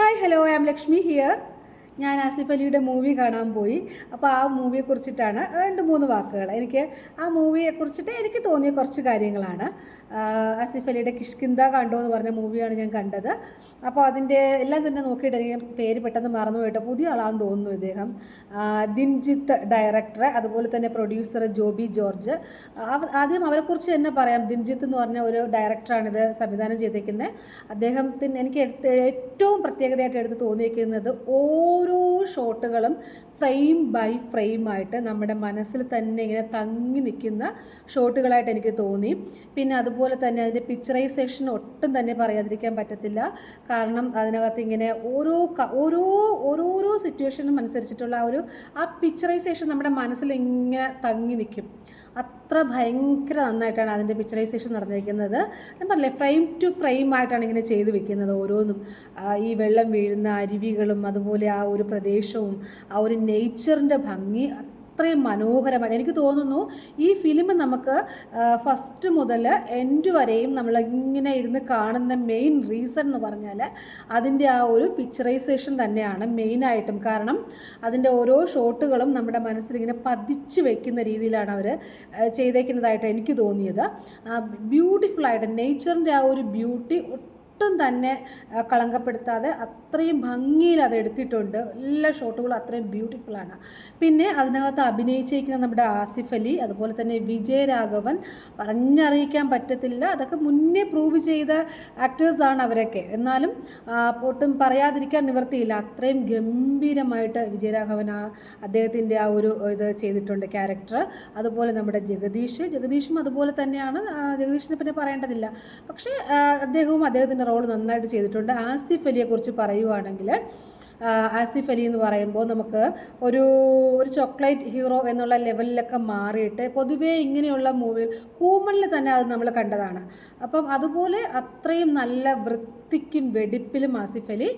Hi hello I am Lakshmi here. ഞാൻ ആസിഫ് അലിയുടെ movie കാണാൻ പോയി. അപ്പോൾ ആ മൂവിയെക്കുറിച്ചിട്ടാണ് 2-3 വാക്കുകൾ. ആ മൂവിയെക്കുറിച്ചിട്ട് എനിക്ക് തോന്നിയ കുറച്ച് കാര്യങ്ങളാണ്. ആസിഫ് അലിയുടെ കിഷ്കിന്ദ കണ്ടോ എന്ന് പറഞ്ഞ മൂവിയാണ് ഞാൻ കണ്ടത്. അപ്പോൾ അതിൻ്റെ എല്ലാം തന്നെ നോക്കിയിട്ട് എനിക്ക് പേര് പെട്ടെന്ന് മറന്നു പോയിട്ട്, പുതിയ ആളാണെന്ന് തോന്നുന്നു ഇദ്ദേഹം. ദിൻജിത്ത് ഡയറക്ടർ, അതുപോലെ തന്നെ പ്രൊഡ്യൂസർ ജോബി ജോർജ്. ആദ്യം അവരെക്കുറിച്ച് തന്നെ പറയാം. ദിൻജിത്ത് എന്ന് പറഞ്ഞ ഒരു ഡയറക്ടറാണിത് സംവിധാനം ചെയ്തേക്കുന്നത്. അദ്ദേഹത്തിന് എനിക്ക് ഏറ്റവും പ്രത്യേകതയായിട്ട് എടുത്ത് തോന്നിയിരിക്കുന്നത് ഓരോ ഷോട്ടുകളും ഫ്രെയിം ബൈ ഫ്രെയിം ആയിട്ട് നമ്മുടെ മനസ്സിൽ തന്നെ ഇങ്ങനെ തങ്ങി നിൽക്കുന്ന ഷോട്ടുകളായിട്ട് എനിക്ക് തോന്നി. പിന്നെ അതുപോലെ തന്നെ അതിൻ്റെ പിക്ചറൈസേഷൻ ഒട്ടും തന്നെ പറയാതിരിക്കാൻ പറ്റത്തില്ല. കാരണം അതിനകത്ത് ഇങ്ങനെ ഓരോരോ സിറ്റുവേഷനും അനുസരിച്ചിട്ടുള്ള ആ പിക്ചറൈസേഷൻ നമ്മുടെ മനസ്സിൽ ഇങ്ങനെ തങ്ങി നിൽക്കും. അത്ര ഭയങ്കര നന്നായിട്ടാണ് അതിൻ്റെ പിക്ചറൈസേഷൻ നടന്നിരിക്കുന്നത്. ഞാൻ പറഞ്ഞില്ലേ, ഫ്രെയിം ടു ഫ്രെയിം ആയിട്ടാണ് ഇങ്ങനെ ചെയ്തു വെക്കുന്നത് ഓരോന്നും. ഈ വെള്ളം വീഴുന്ന അരുവികളും അതുപോലെ ആ ഒരു പ്രദേശവും ആ ഒരു നേച്ചറിൻ്റെ ഭംഗി അത്രയും മനോഹരമാണ്. എനിക്ക് തോന്നുന്നു ഈ ഫിലിം നമുക്ക് ഫസ്റ്റ് മുതൽ എൻഡ് വരെയും നമ്മൾ ഇങ്ങനെ ഇരുന്ന് കാണുന്ന മെയിൻ റീസൺ എന്ന് പറഞ്ഞാൽ അതിൻ്റെ ആ ഒരു പിക്ചറൈസേഷൻ തന്നെയാണ് മെയിനായിട്ടും. കാരണം അതിൻ്റെ ഓരോ ഷോട്ടുകളും നമ്മുടെ മനസ്സിൽ ഇങ്ങനെ പതിച്ച് വയ്ക്കുന്ന രീതിയിലാണ് അവർ ചെയ്തേക്കുന്നതായിട്ട് എനിക്ക് തോന്നിയത്. ബ്യൂട്ടിഫുള്ളായിട്ട് നേച്ചറിൻ്റെ ആ ഒരു ബ്യൂട്ടി ഒട്ടും തന്നെ കളങ്കപ്പെടുത്താതെ അത്രയും ഭംഗിയിൽ അത് എടുത്തിട്ടുണ്ട്. എല്ലാ ഷോട്ടുകളും അത്രയും ബ്യൂട്ടിഫുള്ളാണ്. പിന്നെ അതിനകത്ത് അഭിനയിച്ചിരിക്കുന്ന നമ്മുടെ ആസിഫ് അലി, അതുപോലെ തന്നെ വിജയരാഘവൻ, പറഞ്ഞറിയിക്കാൻ പറ്റത്തില്ല. അതൊക്കെ മുന്നേ പ്രൂവ് ചെയ്ത ആക്ടേഴ്സാണ് അവരൊക്കെ. എന്നാലും ഒട്ടും പറയാതിരിക്കാൻ നിവർത്തിയില്ല. അത്രയും ഗംഭീരമായിട്ട് വിജയരാഘവൻ അദ്ദേഹത്തിൻ്റെ ആ ഒരു ഇത് ചെയ്തിട്ടുണ്ട്, ക്യാരക്ടർ. അതുപോലെ നമ്മുടെ ജഗദീഷും അതുപോലെ തന്നെയാണ്. ജഗദീഷിനെ പിന്നെ പറയേണ്ടതില്ല. പക്ഷേ അദ്ദേഹത്തിൻ്റെ റോൾ നന്നായിട്ട് ചെയ്തിട്ടുണ്ട്. ആസിഫ് അലിയെക്കുറിച്ച് പറയുവാണെങ്കിൽ, ആസിഫ് അലി എന്ന് പറയുമ്പോൾ നമുക്ക് ഒരു ചോക്ലേറ്റ് ഹീറോ എന്നുള്ള ലെവലിലൊക്കെ മാറിയിട്ട് പൊതുവേ ഇങ്ങനെയുള്ള മൂവികൾ കൂമണിൽ തന്നെ അത് നമ്മൾ കണ്ടതാണ്. അപ്പം അതുപോലെ അത്രയും നല്ല വൃത്തിക്കും വെടിപ്പിലും ആസിഫ് അലി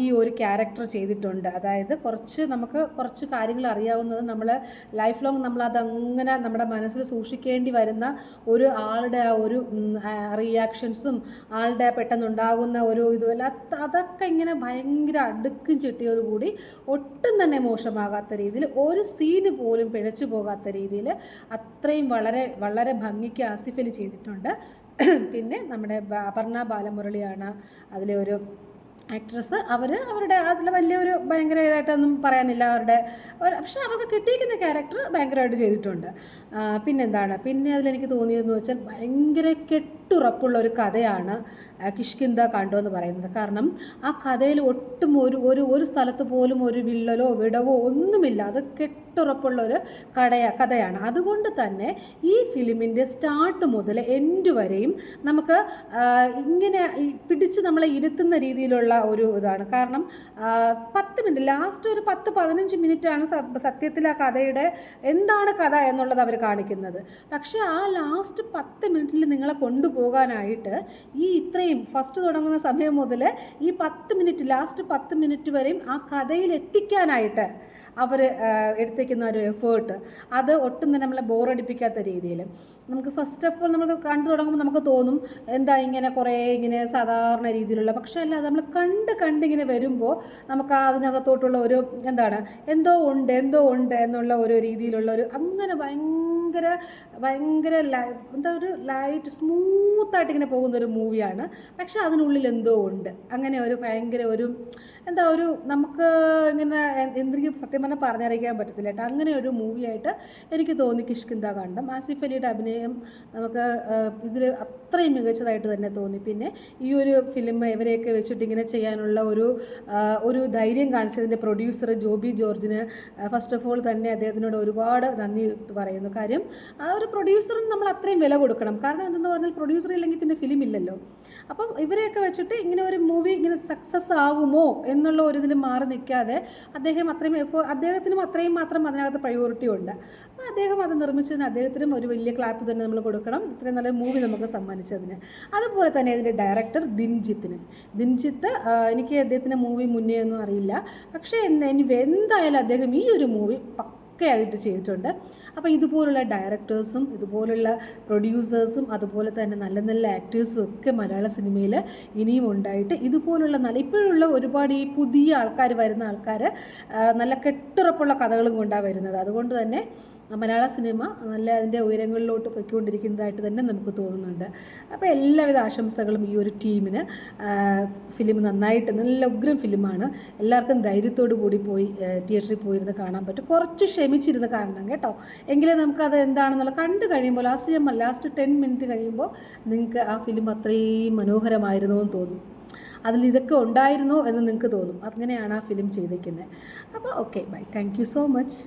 ഈ ഒരു ക്യാരക്ടർ ചെയ്തിട്ടുണ്ട്. അതായത് നമുക്ക് കുറച്ച് കാര്യങ്ങൾ അറിയാവുന്നത് നമ്മൾ ലൈഫ് ലോങ് നമ്മളതങ്ങനെ നമ്മുടെ മനസ്സിൽ സൂക്ഷിക്കേണ്ടി വരുന്ന ഒരു ആളുടെ ആ ഒരു റിയാക്ഷൻസും ആളുടെ പെട്ടെന്നുണ്ടാകുന്ന ഒരു ഇതുമല്ല, അതൊക്കെ ഇങ്ങനെ ഭയങ്കര അടുക്കും ചിട്ടിയോടുകൂടി ഒട്ടും തന്നെ മോശമാകാത്ത രീതിയിൽ, ഒരു സീന് പോലും പിഴച്ചു പോകാത്ത രീതിയിൽ അത്രയും വളരെ വളരെ ഭംഗിക്ക് ആസിഫ് അലി ചെയ്തിട്ടുണ്ട്. പിന്നെ നമ്മുടെ അപർണ ബാലമുരളിയാണ് അതിലെ ഒരു ആക്ട്രസ്. അവരുടെ അതിൽ വലിയൊരു ഭയങ്കര ഇതായിട്ടൊന്നും പറയാനില്ല പക്ഷേ അവർക്ക് കിട്ടിയിരിക്കുന്ന ക്യാരക്ടർ ഭയങ്കരമായിട്ട് ചെയ്തിട്ടുണ്ട്. പിന്നെ അതിലെനിക്ക് തോന്നിയതെന്ന് വെച്ചാൽ ഭയങ്കര കെട്ടുറപ്പുള്ള ഒരു കഥയാണ് കിഷ്കിന്ദ കണ്ടോ എന്ന് പറയുന്നത്. കാരണം ആ കഥയിൽ ഒട്ടും ഒരു സ്ഥലത്ത് പോലും ഒരു വിള്ളലോ വിടവോ ഒന്നുമില്ല. അത് കെട്ടുറപ്പുള്ള ഒരു കഥയാണ്. അതുകൊണ്ട് തന്നെ ഈ ഫിലിമിൻ്റെ സ്റ്റാർട്ട് മുതൽ എൻഡ് വരെയും നമുക്ക് ഇങ്ങനെ പിടിച്ച് നമ്മളെ ഇരുത്തുന്ന രീതിയിലുള്ള ഒരു ഇതാണ്. കാരണം 10 മിനിറ്റ്, ലാസ്റ്റ് ഒരു 10-15 മിനിറ്റാണ് സത്യത്തിൽ ആ കഥയുടെ എന്താണ് കഥ എന്നുള്ളത് അവർ കാണിക്കുന്നത്. പക്ഷേ ആ ലാസ്റ്റ് 10 മിനിറ്റിൽ നിങ്ങളെ കൊണ്ടുപോകാനായിട്ട് ഈ ഇത്രയും ഫസ്റ്റ് തുടങ്ങുന്ന സമയം മുതൽ ഈ ലാസ്റ്റ് 10 മിനിറ്റ് വരെയും ആ കഥയിൽ എത്തിക്കാനായിട്ട് അവർ എടുത്തേക്കുന്ന ഒരു എഫേർട്ട്, അത് ഒട്ടും തന്നെ നമ്മളെ ബോറടിപ്പിക്കാത്ത രീതിയിൽ. നമുക്ക് ഫസ്റ്റ് ഓഫ് ഓൾ നമ്മൾ കണ്ടു തുടങ്ങുമ്പോൾ നമുക്ക് തോന്നും എന്താ ഇങ്ങനെ കുറേ ഇങ്ങനെ സാധാരണ രീതിയിലുള്ള, പക്ഷേ അല്ല, നമ്മൾ കണ്ടിങ്ങനെ വരുമ്പോൾ നമുക്ക് അതിനകത്തോട്ടുള്ള ഒരു എന്തോ ഉണ്ട് എന്നുള്ള ഒരു രീതിയിലുള്ള ഒരു അങ്ങനെ ഭയങ്കര ഒരു ലൈറ്റ് സ്മൂത്തായിട്ട് ഇങ്ങനെ പോകുന്ന ഒരു മൂവിയാണ്. പക്ഷെ അതിനുള്ളിൽ എന്തോ ഉണ്ട്, അങ്ങനെ ഒരു ഭയങ്കര നമുക്ക് ഇങ്ങനെ എന്തെങ്കിലും സത്യം പറഞ്ഞാൽ പറഞ്ഞറിയിക്കാൻ പറ്റത്തില്ല കേട്ടോ. അങ്ങനെ ഒരു മൂവിയായിട്ട് എനിക്ക് തോന്നി കിഷ്കിന്ദ കണ്ടം. ആസിഫ് അലിയുടെ അഭിനയം നമുക്ക് ഇതിൽ അത്രയും മികച്ചതായിട്ട് തന്നെ തോന്നി. പിന്നെ ഈ ഒരു ഫിലിം ഇവരെയൊക്കെ വെച്ചിട്ട് ഇങ്ങനെ ചെയ്യാനുള്ള ഒരു ധൈര്യം കാണിച്ചതിൻ്റെ പ്രൊഡ്യൂസർ ജോബി ജോർജിന് ഫസ്റ്റ് ഓഫ് ഓൾ തന്നെ അദ്ദേഹത്തിനോട് ഒരുപാട് നന്ദി പറയുന്നു. കാര്യം ആ ഒരു പ്രൊഡ്യൂസറിന് നമ്മൾ അത്രയും വില കൊടുക്കണം. കാരണം എന്തെന്ന് പറഞ്ഞാൽ പ്രൊഡ്യൂസർ ഇല്ലെങ്കിൽ പിന്നെ ഫിലിം ഇല്ലല്ലോ. അപ്പം ഇവരെയൊക്കെ വെച്ചിട്ട് ഇങ്ങനെ ഒരു മൂവി ഇങ്ങനെ സക്സസ് ആകുമോ എന്നുള്ള ഒരു ഇതിൽ മാറി നിൽക്കാതെ അദ്ദേഹത്തിനും അത്രയും മാത്രം അതിനകത്ത് പ്രയോറിറ്റി ഉണ്ട്. അപ്പോൾ അദ്ദേഹം അത് നിർമ്മിച്ചതിന് അദ്ദേഹത്തിനും ഒരു വലിയ ക്ലാപ്പ് തന്നെ നമ്മൾ കൊടുക്കണം, ഇത്രയും നല്ല മൂവി നമുക്ക് സമ്മാനിച്ചതിന്. അതുപോലെ തന്നെ ഇതിൻ്റെ ഡയറക്ടർ ദിൻജിത്ത് എനിക്ക് അദ്ദേഹത്തിൻ്റെ മൂവി മുന്നേ ഒന്നും അറിയില്ല. പക്ഷേ എന്തായാലും അദ്ദേഹം ഈ ഒരു മൂവി ഒക്കെ ആയിട്ട് ചെയ്തിട്ടുണ്ട്. അപ്പോൾ ഇതുപോലുള്ള ഡയറക്ടേഴ്സും ഇതുപോലുള്ള പ്രൊഡ്യൂസേഴ്സും അതുപോലെ തന്നെ നല്ല നല്ല ആക്ടേഴ്സും ഒക്കെ മലയാള സിനിമയിൽ ഇനിയും ഉണ്ടായിട്ട് ഇതുപോലുള്ള നല്ല ഇപ്പോഴുള്ള ഒരുപാട് ഈ പുതിയ ആൾക്കാർ വരുന്ന ആൾക്കാർ നല്ല കെട്ടുറപ്പുള്ള കഥകളും കൊണ്ടാണ് വരുന്നത്. അതുകൊണ്ട് തന്നെ മലയാള സിനിമ നല്ല അതിൻ്റെ ഉയരങ്ങളിലോട്ട് പൊയ്ക്കൊണ്ടിരിക്കുന്നതായിട്ട് തന്നെ നമുക്ക് തോന്നുന്നുണ്ട്. അപ്പോൾ എല്ലാവിധ ആശംസകളും ഈ ഒരു ടീമിന്. ഫിലിം നന്നായിട്ട് നല്ല ഉഗ്രം ഫിലിമാണ്. എല്ലാവർക്കും ധൈര്യത്തോടു കൂടി പോയി തിയേറ്ററിൽ പോയിരുന്ന് കാണാൻ പറ്റും. കുറച്ച് ക്ഷമിച്ചിരുന്ന് കാണണം കേട്ടോ, എങ്കിലേ നമുക്കത് എന്താണെന്നുള്ള കണ്ടു കഴിയുമ്പോൾ ലാസ്റ്റ് 10 മിനിറ്റ് കഴിയുമ്പോൾ നിങ്ങൾക്ക് ആ ഫിലിം അത്രയും മനോഹരമായിരുന്നു എന്ന് തോന്നും. അതിൽ ഇതൊക്കെ ഉണ്ടായിരുന്നോ എന്ന് നിങ്ങൾക്ക് തോന്നും. അങ്ങനെയാണ് ആ ഫിലിം ചെയ്തിരിക്കുന്നത്. അപ്പോൾ okay, bye, thank you so much.